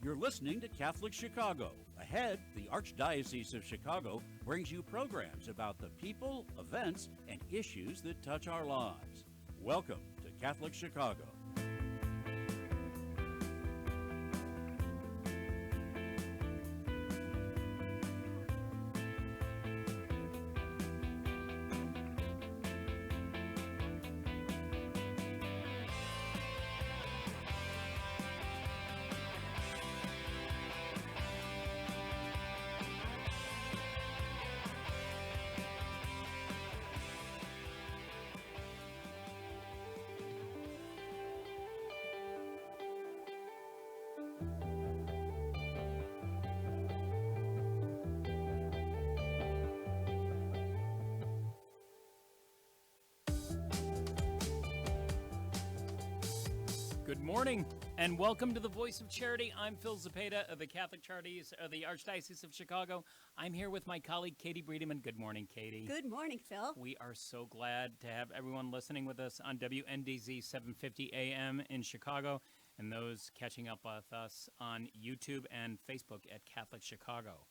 You're listening to Catholic Chicago. Ahead, the Archdiocese of Chicago brings you programs about the people, events, and issues that touch our lives. Welcome to Catholic Chicago. Good morning, and welcome to the Voice of Charity. I'm Phil Zepeda of the Catholic Charities of the Archdiocese of Chicago. I'm here with my colleague, Katie Breedeman. Good morning, Katie. Good morning, Phil. We are so glad to have everyone listening with us on WNDZ 750 AM in Chicago, and those catching up with us on YouTube and Facebook at Catholic Chicago.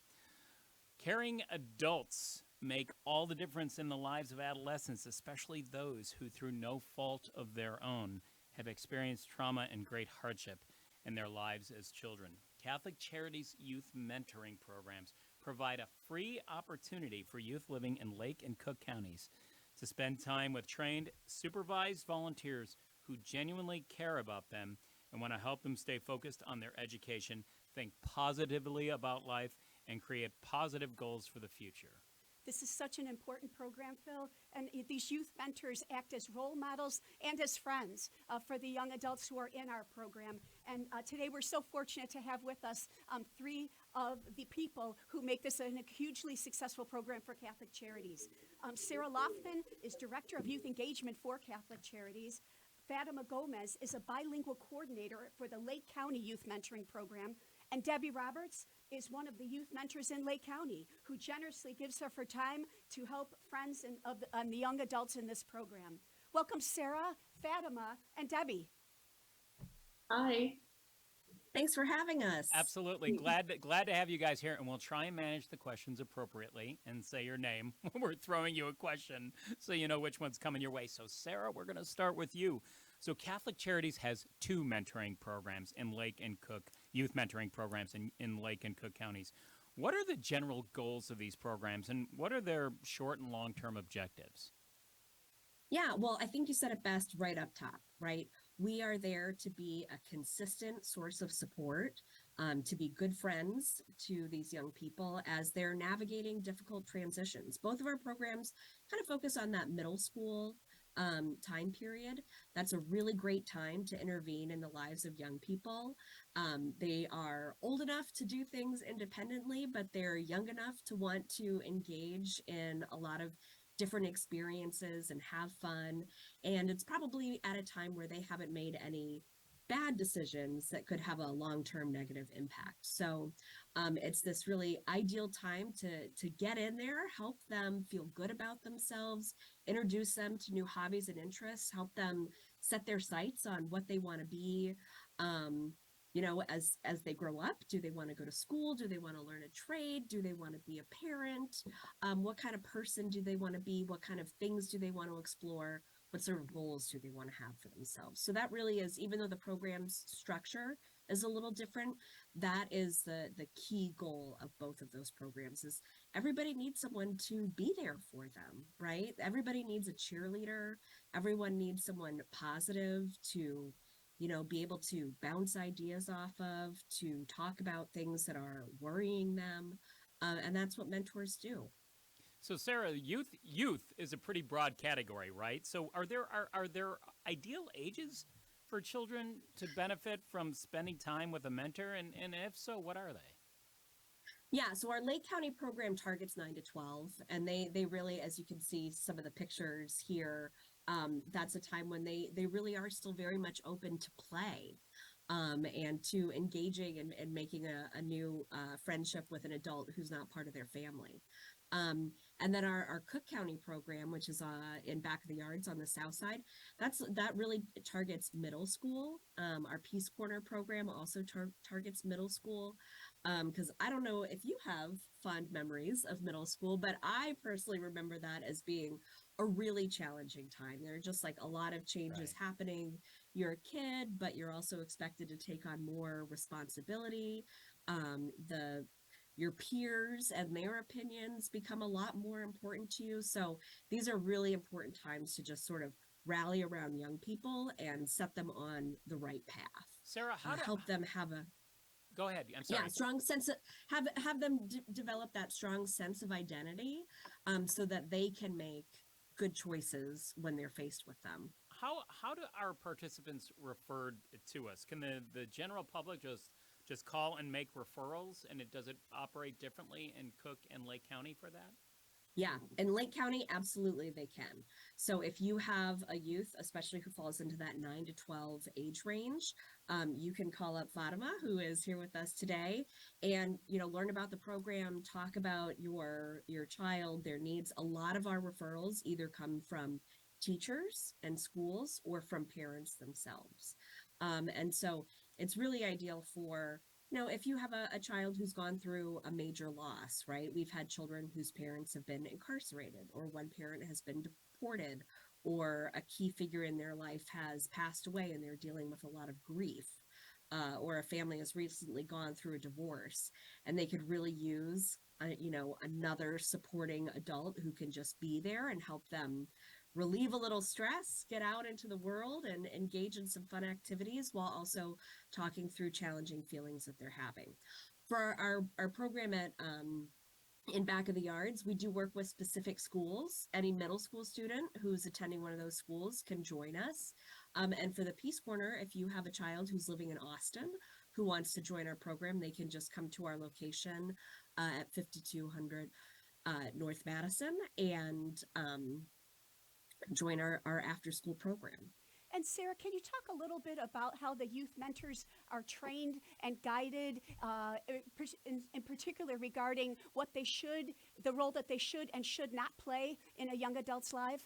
Caring adults make all the difference in the lives of adolescents, especially those who, through no fault of their own, have experienced trauma and great hardship in their lives as children. Catholic Charities Youth Mentoring Programs provide a free opportunity for youth living in Lake and Cook counties to spend time with trained, supervised volunteers who genuinely care about them and want to help them stay focused on their education, think positively about life, and create positive goals for the future. This is such an important program, Phil, and these youth mentors act as role models and as friends for the young adults who are in our program. And today we're so fortunate to have with us three of the people who make this a hugely successful program for Catholic Charities. Sarah Loftman is Director of Youth Engagement for Catholic Charities. Fatima Gomez is a bilingual coordinator for the Lake County Youth Mentoring Program. And Debbie Roberts is one of the youth mentors in Lake County who generously gives of her time to help friends and the young adults in this program. Welcome, Sarah, Fatima, and Debbie. Hi. Thanks for having us. Absolutely. Glad to have you guys here, and we'll try and manage the questions appropriately and say your name when we're throwing you a question so you know which one's coming your way. So, Sarah, we're going to start with you. So Catholic Charities has two mentoring programs in Lake and Cook, youth mentoring programs in Lake and Cook counties. What are the general goals of these programs, and what are their short and long-term objectives? Yeah, well, I think you said it best right up top, right? We are there to be a consistent source of support, to be good friends to these young people as they're navigating difficult transitions. Both of our programs kind of focus on that middle school time period. That's a really great time to intervene in the lives of young people. They are old enough to do things independently, but they're young enough to want to engage in a lot of different experiences and have fun. And it's probably at a time where they haven't made any bad decisions that could have a long-term negative impact. So it's this really ideal time to get in there, help them feel good about themselves, introduce them to new hobbies and interests, help them set their sights on what they want to be. As they grow up, do they want to go to school? Do they want to learn a trade? Do they want to be a parent? What kind of person do they want to be? What kind of things do they want to explore? What sort of goals do they want to have for themselves? So that really is, even though the program's structure is a little different, that is the key goal of both of those programs. Is everybody needs someone to be there for them, right? Everybody needs a cheerleader. Everyone needs someone positive to be able to bounce ideas off of, to talk about things that are worrying them. And that's what mentors do. So, Sarah, youth is a pretty broad category, right? So are there ideal ages for children to benefit from spending time with a mentor? And if so, what are they? Yeah, so our Lake County program targets 9 to 12, and they really, as you can see some of the pictures here, that's a time when they really are still very much open to play, and to engaging and making a new friendship with an adult who's not part of their family. Um, and then our Cook County program, which is in Back of the Yards on the south side, that really targets middle school. Our Peace Corner program also targets middle school, because I don't know if you have fond memories of middle school, but I personally remember that as being a really challenging time. There are just like a lot of changes happening. You're a kid, but you're also expected to take on more responsibility. The Your peers and their opinions become a lot more important to you. So these are really important times to just sort of rally around young people and set them on the right path. Sarah, how do help them have a go ahead? I'm sorry. strong sense of have them develop that strong sense of identity, so that they can make good choices when they're faced with them. How do our participants refer to us? Can the general public just call and make referrals, and does it operate differently in Cook and Lake County for that? Yeah, in Lake County, absolutely they can. So if you have a youth, especially who falls into that 9 to 12 age range, you can call up Fatima, who is here with us today, and learn about the program, talk about your child, their needs. A lot of our referrals either come from teachers and schools or from parents themselves, and so it's really ideal for if you have a child who's gone through a major loss, right? We've had children whose parents have been incarcerated, or one parent has been deported, or a key figure in their life has passed away and they're dealing with a lot of grief, or a family has recently gone through a divorce, and they could really use, another supporting adult who can just be there and help them relieve a little stress, get out into the world and engage in some fun activities while also talking through challenging feelings that they're having. For our program at in Back of the Yards, we do work with specific schools. Any middle school student who's attending one of those schools can join us. And for the Peace Corner, if you have a child who's living in Austin who wants to join our program, they can just come to our location at 5200 North Madison and join our after school program. And Sarah, can you talk a little bit about how the youth mentors are trained and guided, in particular regarding the role that they should and should not play in a young adult's life?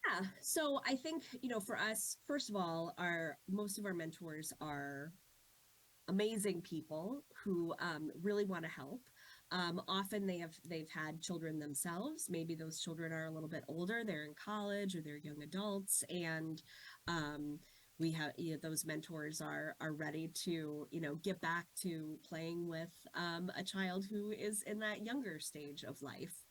Yeah, so I think, for us, first of all, most of our mentors are amazing people who really want to help. Often they've had children themselves. Maybe those children are a little bit older, they're in college or they're young adults, and we have those mentors are ready to get back to playing with a child who is in that younger stage of life.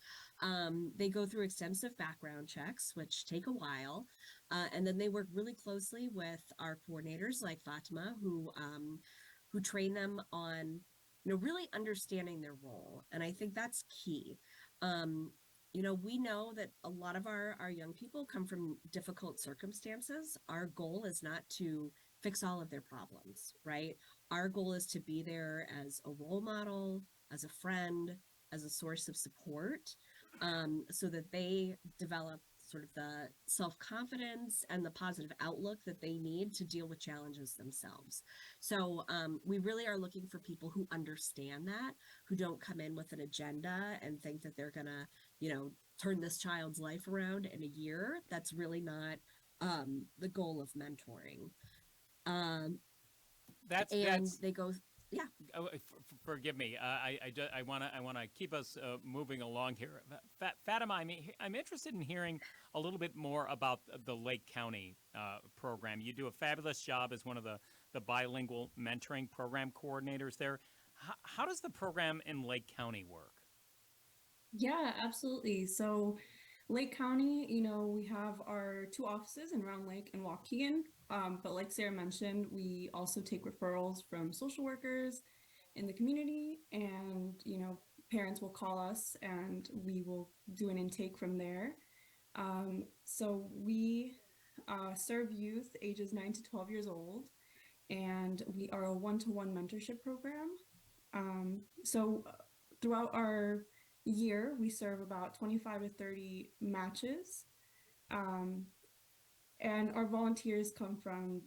They go through extensive background checks, which take a while, and then they work really closely with our coordinators like Fatima, who train them on really understanding their role. And I think that's key. We know that a lot of our young people come from difficult circumstances. Our goal is not to fix all of their problems, right? Our goal is to be there as a role model, as a friend, as a source of support, so that they develop sort of the self-confidence and the positive outlook that they need to deal with challenges themselves. So we really are looking for people who understand that, who don't come in with an agenda and think that they're gonna, turn this child's life around in a year. That's really not the goal of mentoring. They go, yeah. Oh, forgive me. I want to keep us moving along here. Fatima, I'm interested in hearing a little bit more about the Lake County program. You do a fabulous job as one of the bilingual mentoring program coordinators there. How does the program in Lake County work? Yeah, absolutely. So Lake County, we have our two offices in Round Lake and Waukegan. But like Sarah mentioned, we also take referrals from social workers in the community, and, parents will call us and we will do an intake from there. So we serve youth ages 9 to 12 years old, and we are a one-to-one mentorship program. So throughout our year, we serve about 25 to 30 matches. Um, and our volunteers come from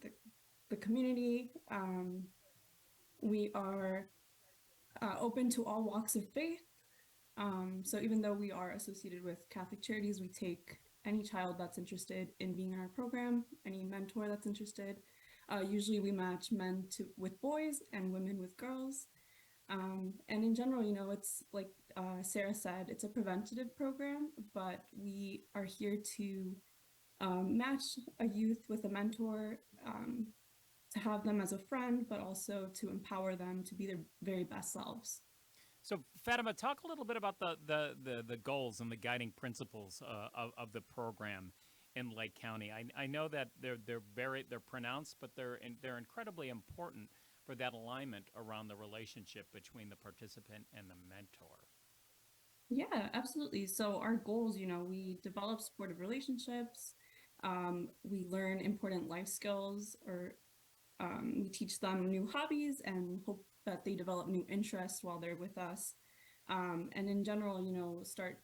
the community. We are open to all walks of faith. So even though we are associated with Catholic Charities, we take any child that's interested in being in our program, any mentor that's interested. Usually we match men with boys and women with girls. And in general, it's like Sarah said, it's a preventative program, but we are here to match a youth with a mentor, to have them as a friend, but also to empower them to be their very best selves. So, Fatima, talk a little bit about the goals and the guiding principles of the program in Lake County. I know that they're pronounced, but they're incredibly important for that alignment around the relationship between the participant and the mentor. Yeah, absolutely. So our goals, we develop supportive relationships. We learn important life skills, or we teach them new hobbies and hope that they develop new interests while they're with us. And in general, start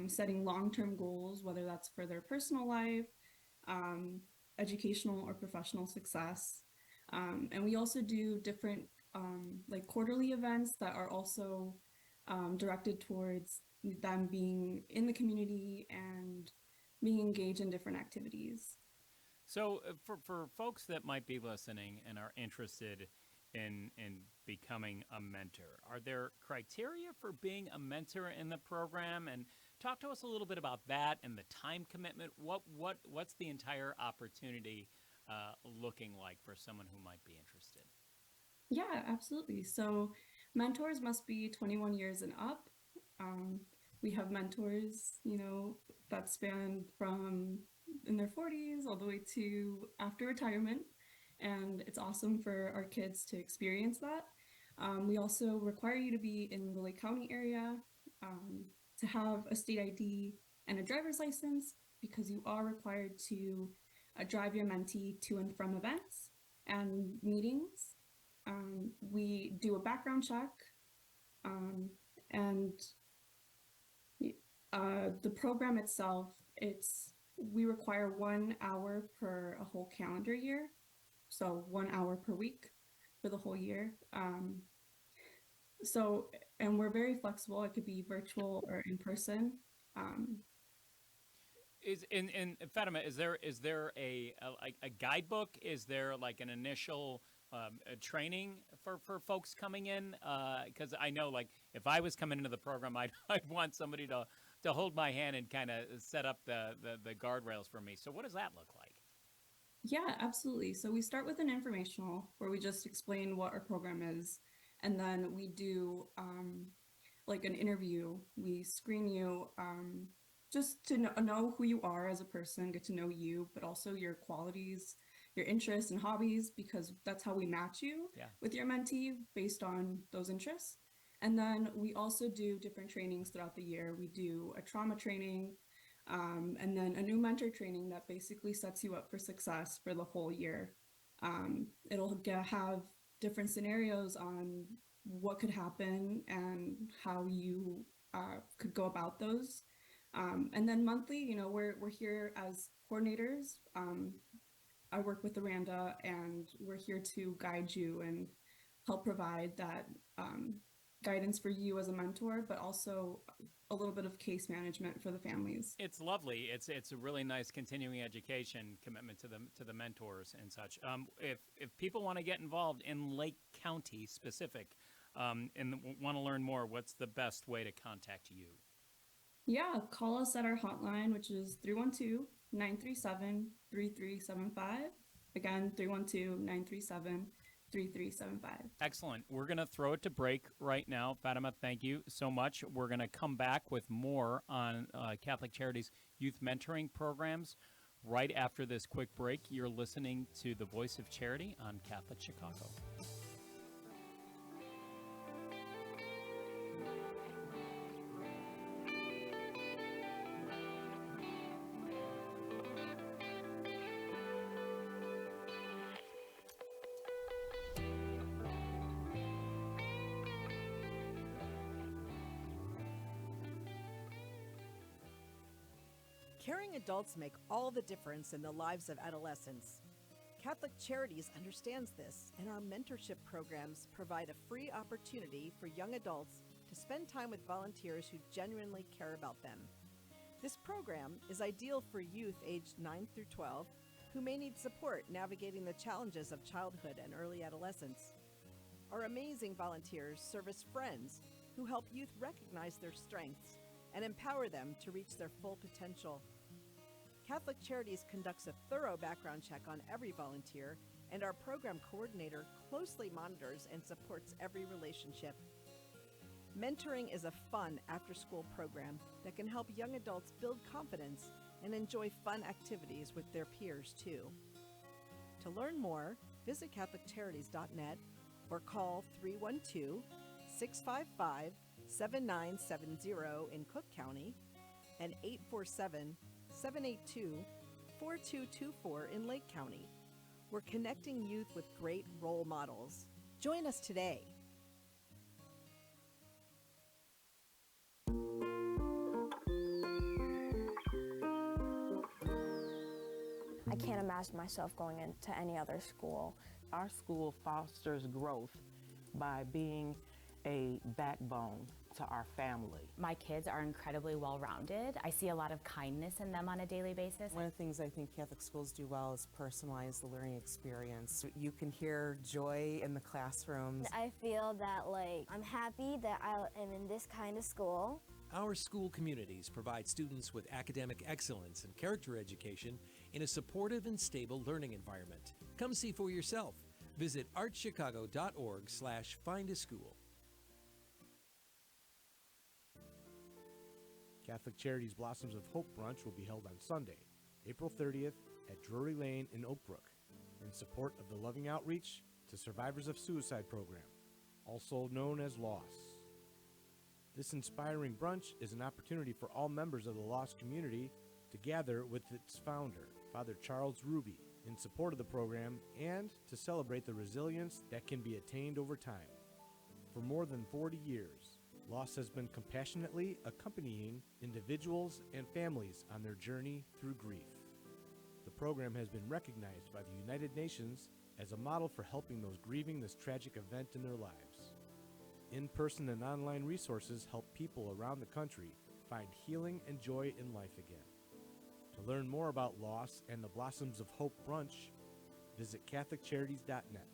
setting long-term goals, whether that's for their personal life, educational or professional success. And we also do different like quarterly events that are also directed towards them being in the community and being engaged in different activities. So, for folks that might be listening and are interested in becoming a mentor, are there criteria for being a mentor in the program? And talk to us a little bit about that and the time commitment. What's the entire opportunity looking like for someone who might be interested? Yeah, absolutely. So mentors must be 21 years and up. We have mentors, that span from in their 40s all the way to after retirement. And it's awesome for our kids to experience that. We also require you to be in the Lake County area, to have a state ID and a driver's license, because you are required to drive your mentee to and from events and meetings. We do a background check, and the program itself, we require 1 hour per a whole calendar year, so 1 hour per week for the whole year. And we're very flexible. It could be virtual or in person. Is in Fatima, is there a guidebook? Is there like an initial a training for folks coming in? Because I know, like, if I was coming into the program, I'd want somebody to hold my hand and kind of set up the guardrails for me. So what does that look like? Yeah, absolutely. So we start with an informational where we just explain what our program is, and then we do like an interview. We screen you, just to know who you are as a person, get to know you, but also your qualities, your interests and hobbies, because that's how we match you with your mentee based on those interests. And then we also do different trainings throughout the year. We do a trauma training, and then a new mentor training that basically sets you up for success for the whole year. It'll have different scenarios on what could happen and how you could go about those. And then monthly, we're here as coordinators. I work with Aranda, and we're here to guide you and help provide that guidance for you as a mentor, but also a little bit of case management for the families. It's lovely. It's a really nice continuing education commitment to the mentors and such. If people want to get involved in Lake County specific, and want to learn more, what's the best way to contact you? Yeah, call us at our hotline, which is 312-937-3375. Again, 312-937-3375. Excellent. We're going to throw it to break right now. Fatima, thank you so much. We're going to come back with more on Catholic Charities youth mentoring programs right after this quick break. You're listening to The Voice of Charity on Catholic Chicago. Caring adults make all the difference in the lives of adolescents. Catholic Charities understands this, and our mentorship programs provide a free opportunity for young adults to spend time with volunteers who genuinely care about them. This program is ideal for youth aged 9 through 12 who may need support navigating the challenges of childhood and early adolescence. Our amazing volunteers serve as friends who help youth recognize their strengths and empower them to reach their full potential. Catholic Charities conducts a thorough background check on every volunteer, and our program coordinator closely monitors and supports every relationship. Mentoring is a fun after-school program that can help young adults build confidence and enjoy fun activities with their peers, too. To learn more, visit CatholicCharities.net or call 312-655-7970 in Cook County and 847-782-4224 in Lake County. We're connecting youth with great role models. Join us today. I can't imagine myself going into any other school. Our school fosters growth by being a backbone to our family. My kids are incredibly well-rounded. I see a lot of kindness in them on a daily basis. One of the things I think Catholic schools do well is personalize the learning experience. You can hear joy in the classrooms. I feel that I'm happy that I am in this kind of school. Our school communities provide students with academic excellence and character education in a supportive and stable learning environment. Come see for yourself. Visit archchicago.org/findaschool. Catholic Charities Blossoms of Hope Brunch will be held on Sunday, April 30th at Drury Lane in Oak Brook, in support of the Loving Outreach to Survivors of Suicide program, also known as LOSS. This inspiring brunch is an opportunity for all members of the LOSS community to gather with its founder, Father Charles Ruby, in support of the program and to celebrate the resilience that can be attained over time. For more than 40 years, LOSS has been compassionately accompanying individuals and families on their journey through grief. The program has been recognized by the United Nations as a model for helping those grieving this tragic event in their lives. In-person and online resources help people around the country find healing and joy in life again. To learn more about LOSS and the Blossoms of Hope Brunch, visit CatholicCharities.net.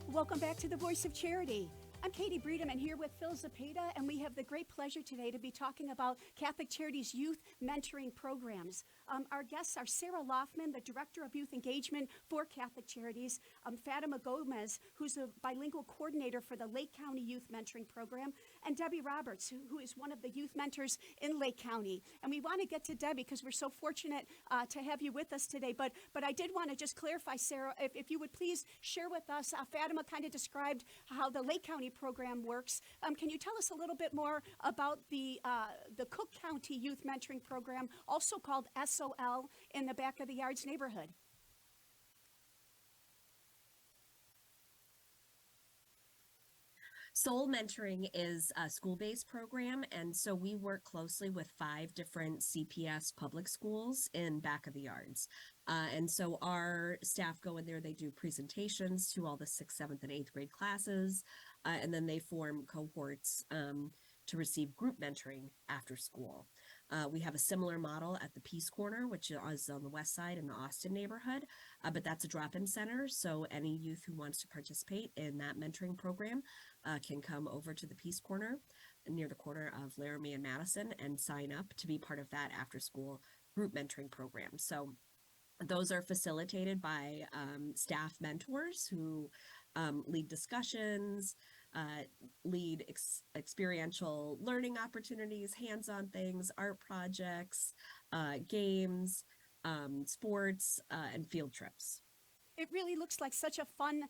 Welcome back to the Voice of Charity. I'm Katie Breedham, and here with Phil Zapata, and we have the great pleasure today to be talking about Catholic Charities youth mentoring programs. Our guests are Sarah Loffman, the Director of Youth Engagement for Catholic Charities, Fatima Gomez, who's a bilingual coordinator for the Lake County Youth Mentoring Program, and Debbie Roberts, who is one of the youth mentors in Lake County. And we want to get to Debbie because we're so fortunate to have you with us today. But I did want to just clarify, Sarah, if you would please share with us, Fatima kind of described how the Lake County program works. Can you tell us a little bit more about the Cook County Youth Mentoring Program, also called SOL, in the Back of the Yards neighborhood? Soul Mentoring is a school-based program, and so we work closely with 5 different CPS public schools in Back of the Yards. And so our staff go in there, they do presentations to all the 6th, 7th, and 8th grade classes, and then they form cohorts to receive group mentoring after school. We have a similar model at the Peace Corner, which is on the west side in the Austin neighborhood, but that's a drop-in center, so any youth who wants to participate in that mentoring program can come over to the Peace Corner near the corner of Laramie and Madison and sign up to be part of that after-school group mentoring program. So those are facilitated by staff mentors who lead discussions, lead experiential learning opportunities, hands-on things, art projects, games, sports, and field trips. it really looks like such a fun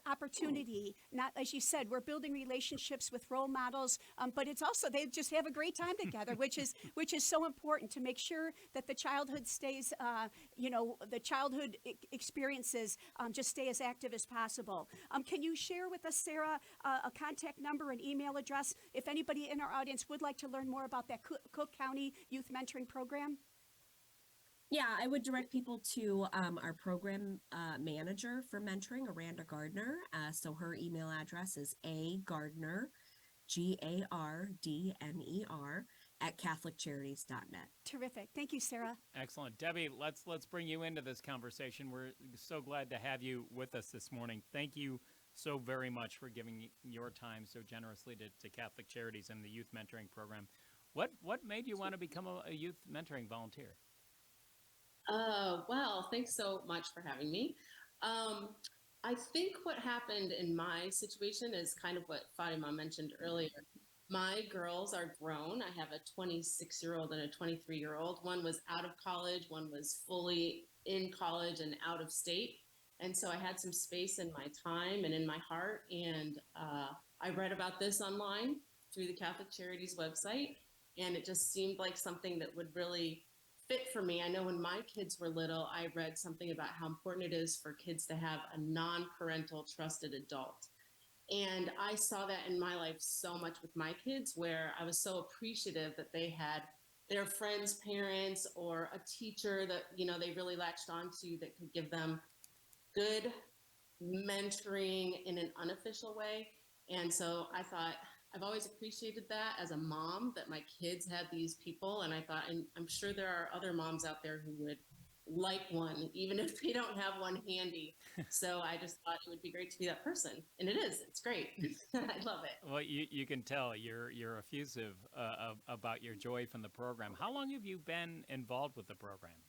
opportunity. Not, as you said, we're building relationships with role models, but it's also they just have a great time together, which is so important to make sure that the childhood stays, the childhood experiences just stay as active as possible. Can you share with us, Sarah, a contact number and email address if anybody in our audience would like to learn more about that Cook County Youth Mentoring Program? Yeah, I would direct people to our program manager for mentoring, Aranda Gardner. So her email address is agardner, GARDNER, at CatholicCharities.net. Terrific. Thank you, Sarah. Excellent. Debbie, let's bring you into this conversation. We're so glad to have you with us this morning. Thank you so very much for giving your time so generously to Catholic Charities and the Youth Mentoring Program. What made you want to become a youth mentoring volunteer? Well, thanks so much for having me. I think what happened in my situation is kind of what Fatima mentioned earlier. My girls are grown. I have a 26-year-old and a 23-year-old. One was out of college, one was fully in college and out of state. And so I had some space in my time and in my heart. And I read about this online through the Catholic Charities website. And it just seemed like something that would really fit for me. I know when my kids were little, I read something about how important it is for kids to have a non-parental trusted adult. And I saw that in my life so much with my kids, where I was so appreciative that they had their friends' parents or a teacher that, they really latched onto that could give them good mentoring in an unofficial way. And so I thought, I've always appreciated that as a mom, that my kids had these people. And I thought, and I'm sure there are other moms out there who would like one, even if they don't have one handy. So I just thought it would be great to be that person. And it is. It's great. I love it. Well, you can tell you're effusive about your joy from the program. How long have you been involved with the program?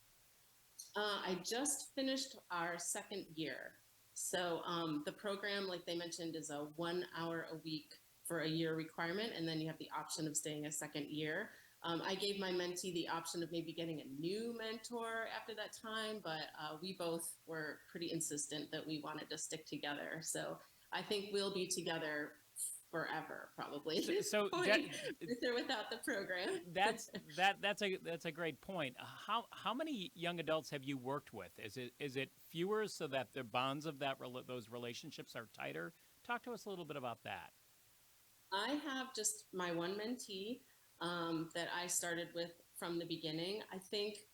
I just finished our second year. So the program, like they mentioned, is a 1 hour a week for a year requirement, and then you have the option of staying a second year. I gave my mentee the option of maybe getting a new mentor after that time, but we both were pretty insistent that we wanted to stick together. So I think we'll be together forever, probably. So with or without the program. That's a great point. How many young adults have you worked with? Is it fewer so that the bonds of those relationships are tighter? Talk to us a little bit about that. I have just my one mentee that I started with from the beginning. I think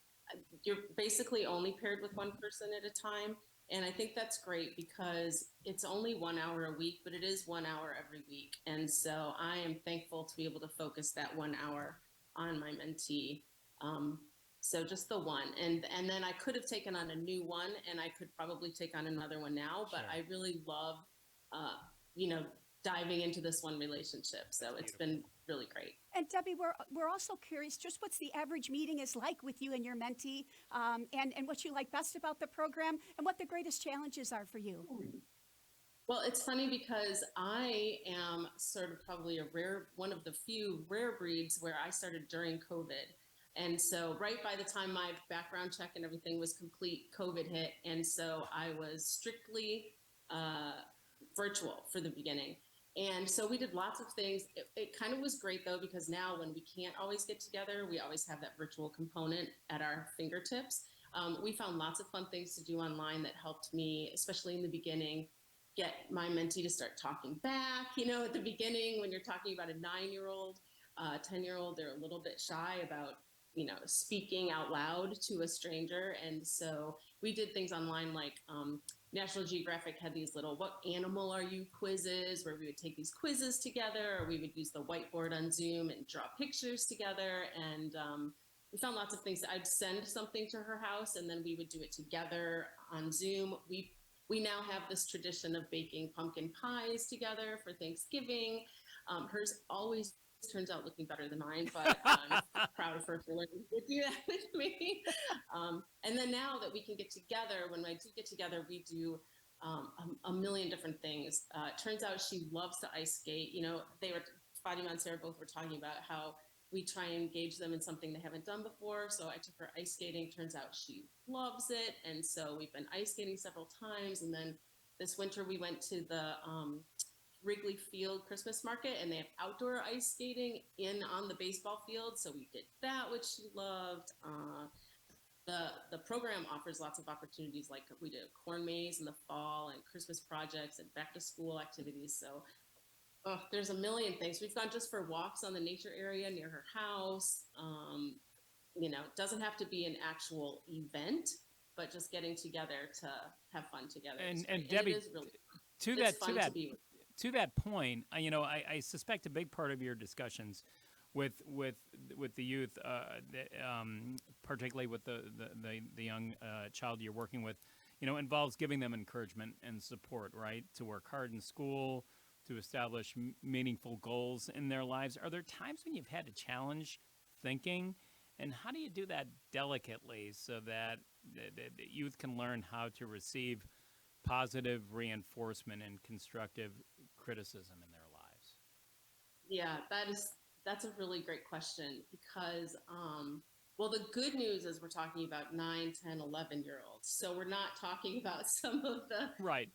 you're basically only paired with one person at a time. And I think that's great because it's only 1 hour a week, but it is 1 hour every week. And so I am thankful to be able to focus that 1 hour on my mentee. So just the one. And then I could have taken on a new one, and I could probably take on another one now, but I really love, diving into this one relationship. So it's been really great. And Debbie, we're also curious just what's the average meeting is like with you and your mentee, and what you like best about the program, and what the greatest challenges are for you. Well, it's funny because I am sort of probably one of the few rare breeds where I started during COVID. And so right by the time my background check and everything was complete, COVID hit. And so I was strictly virtual for the beginning. And so we did lots of things. It kind of was great, though, because now when we can't always get together, we always have that virtual component at our fingertips. We found lots of fun things to do online that helped me, especially in the beginning, get my mentee to start talking back. At the beginning, when you're talking about a 9-year-old, 10-year-old, they're a little bit shy about, speaking out loud to a stranger. And so we did things online like National Geographic had these little "what animal are you" quizzes, where we would take these quizzes together, or we would use the whiteboard on Zoom and draw pictures together. And we found lots of things. I'd send something to her house, and then we would do it together on Zoom. We now have this tradition of baking pumpkin pies together for Thanksgiving. Hers always turns out looking better than mine, but I'm proud of her for learning to do that with me. And then now that we can get together, when I do get together, we do a million different things. It turns out she loves to ice skate. Fatima and Sarah both were talking about how we try and engage them in something they haven't done before. So I took her ice skating. Turns out she loves it. And so we've been ice skating several times. And then this winter we went to the Wrigley Field Christmas market, and they have outdoor ice skating on the baseball field. So we did that, which she loved. The program offers lots of opportunities, like we did a corn maze in the fall and Christmas projects and back to school activities. So there's a million things. We've gone just for walks on the nature area near her house. It doesn't have to be an actual event, but just getting together to have fun together. And Debbie, it is really fun. To that point, I suspect a big part of your discussions with the youth, particularly with the young child you're working with, involves giving them encouragement and support, right? To work hard in school, to establish meaningful goals in their lives. Are there times when you've had to challenge thinking? And how do you do that delicately so that the youth can learn how to receive positive reinforcement and constructive criticism in their lives? Yeah, that's a really great question because, the good news is we're talking about 9, 10, 11-year-olds. So we're not talking about some of the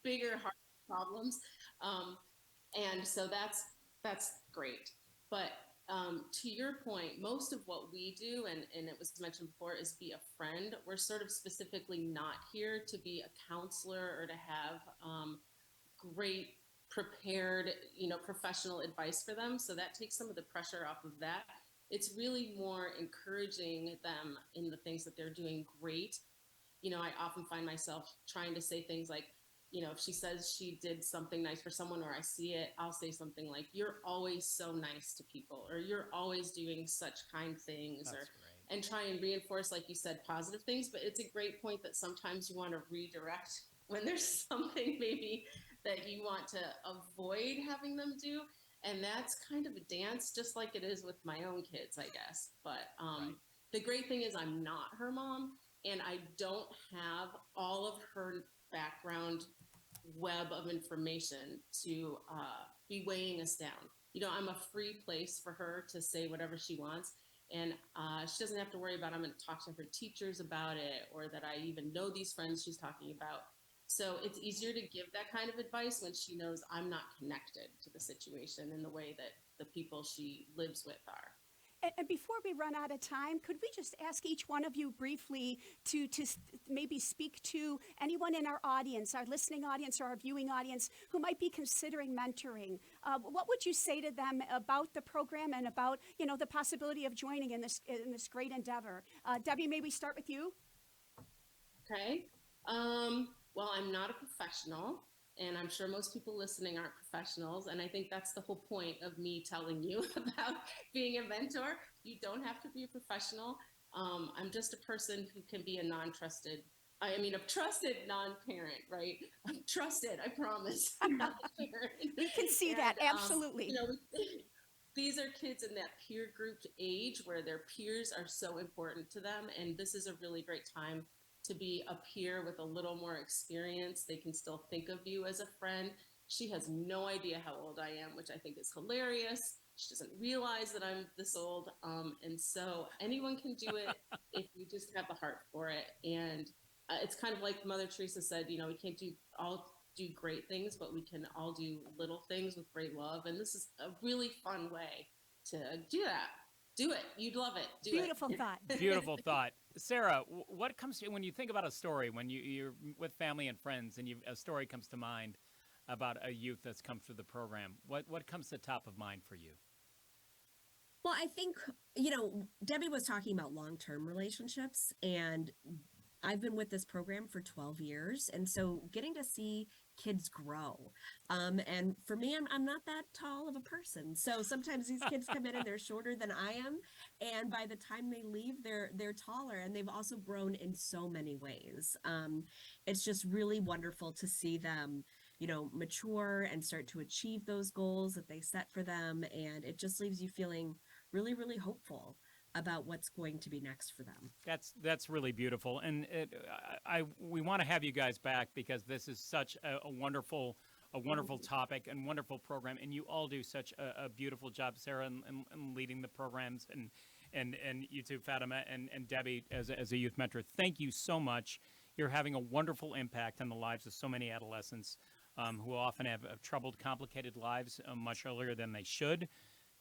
bigger hard problems. And so that's great. But to your point, most of what we do, and it was mentioned before, is be a friend. We're sort of specifically not here to be a counselor or to have great prepared, professional advice for them. So that takes some of the pressure off of that. It's really more encouraging them in the things that they're doing great. I often find myself trying to say things like, if she says she did something nice for someone or I see it, I'll say something like, "You're always so nice to people," or "You're always doing such kind things," and try and reinforce, like you said, positive things. But it's a great point that sometimes you want to redirect when there's something maybe that you want to avoid having them do. And that's kind of a dance, just like it is with my own kids, I guess. But the great thing is I'm not her mom, and I don't have all of her background web of information to be weighing us down. I'm a free place for her to say whatever she wants. And she doesn't have to worry about I'm going to talk to her teachers about it, or that I even know these friends she's talking about. So it's easier to give that kind of advice when she knows I'm not connected to the situation in the way that the people she lives with are. And before we run out of time, could we just ask each one of you briefly to maybe speak to anyone in our audience, our listening audience or our viewing audience, who might be considering mentoring? What would you say to them about the program and about, the possibility of joining in this great endeavor? Debbie, may we start with you? Okay. Well, I'm not a professional, and I'm sure most people listening aren't professionals. And I think that's the whole point of me telling you about being a mentor. You don't have to be a professional. I'm just a person who can be a trusted non-parent, right? I'm trusted, I promise. We can see that, absolutely. These are kids in that peer grouped age where their peers are so important to them. And this is a really great time to be a peer with a little more experience. They can still think of you as a friend. She has no idea how old I am, which I think is hilarious. She doesn't realize that I'm this old. And so anyone can do it if you just have the heart for it. And it's kind of like Mother Teresa said, we can't all do great things, but we can all do little things with great love. And this is a really fun way to do that. Do it. You'd love it. Beautiful thought. Beautiful thought. Sarah, what comes to you when you think about a story, when you're with family and friends and a story comes to mind about a youth that's come through the program? What comes to top of mind for you? Well, I think, Debbie was talking about long-term relationships, and I've been with this program for 12 years. And so getting to see kids grow. And for me, I'm not that tall of a person. So sometimes these kids come in and they're shorter than I am. And by the time they leave, they're taller, and they've also grown in so many ways. It's just really wonderful to see them, mature and start to achieve those goals that they set for them. And it just leaves you feeling really, really hopeful about what's going to be next for them. That's really beautiful. And we want to have you guys back because this is such a wonderful a wonderful topic and wonderful program, and you all do such a beautiful job, Sarah, in leading the programs, and you too, Fatima, and Debbie, as a youth mentor. Thank you so much. You're having a wonderful impact on the lives of so many adolescents who often have troubled, complicated lives much earlier than they should.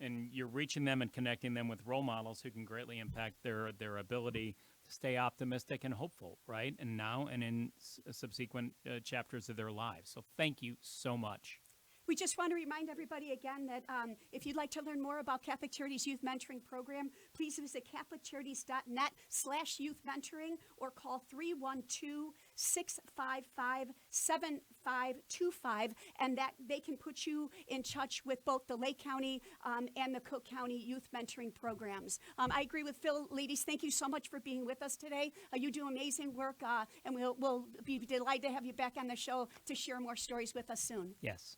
And you're reaching them and connecting them with role models who can greatly impact their ability to stay optimistic and hopeful, right? And now and in subsequent chapters of their lives. So thank you so much. We just want to remind everybody again that if you'd like to learn more about Catholic Charities Youth Mentoring Program, please visit CatholicCharities.net/youth mentoring or call 312-655-7525, and that they can put you in touch with both the Lake County and the Cook County Youth Mentoring Programs. I agree with Phil. Ladies, thank you so much for being with us today. You do amazing work, and we'll be delighted to have you back on the show to share more stories with us soon. Yes.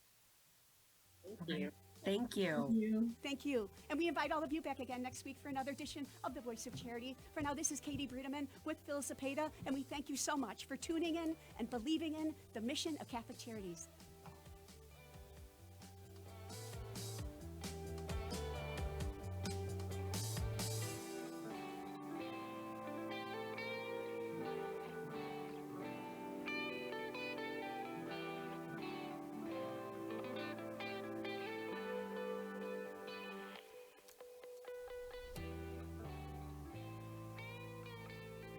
Thank you. Thank you. Thank you. And we invite all of you back again next week for another edition of The Voice of Charity. For now, this is Katie Bredeman with Phil Cepeda, and we thank you so much for tuning in and believing in the mission of Catholic Charities.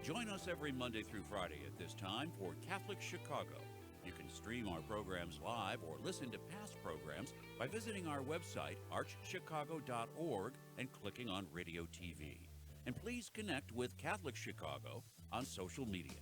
Join us every Monday through Friday at this time for Catholic Chicago. You can stream our programs live or listen to past programs by visiting our website, archchicago.org, and clicking on Radio TV. And please connect with Catholic Chicago on social media.